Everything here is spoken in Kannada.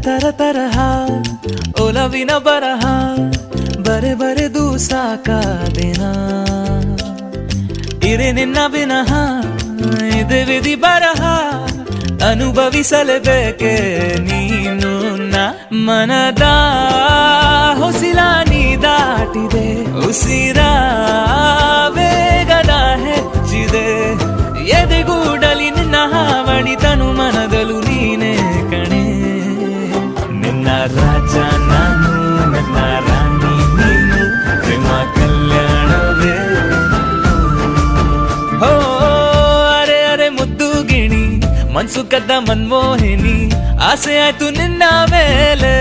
ತರ ತರಹ ಒಲವಿನ ಬರಹ ಬರೆದು ಸಾಕಾದೆನ ಇರೆ ನಿನ್ನ ವಿನಃ ಇದೆ ವಿಧಿ ಬರಹ ಅನುಭವಿಸಲೇಬೇಕೆ ನೀನು ಮನದ ಹೊಸಿಲ ನೀ ದಾಟಿದೆ ಉಸಿರ ವೇಗದ ಹೆಚ್ಚಿದೆ ಎದೆಗೂಡಲಿ ನಿನ್ನ ಹಾವಳಿ ತನು ಮನದಲು ನೀನೇ ಕಣೆ ನಿನ್ನ ರಾಜ ನಾನು ನನ್ನ ರಾಣಿ ನೀನು ಪ್ರೇಮ ಕಲ್ಯಾಣವೇ ಹೋ ಅರೆ ಅರೆ ಮುದ್ದು ಗಿಣಿ ಮನ್ಸು ಕದ್ದ ಮನ್ಮೋಹಿನಿ ಆಸೆ ಆಯ್ತು ನಿನ್ನ ಮೇಲೆ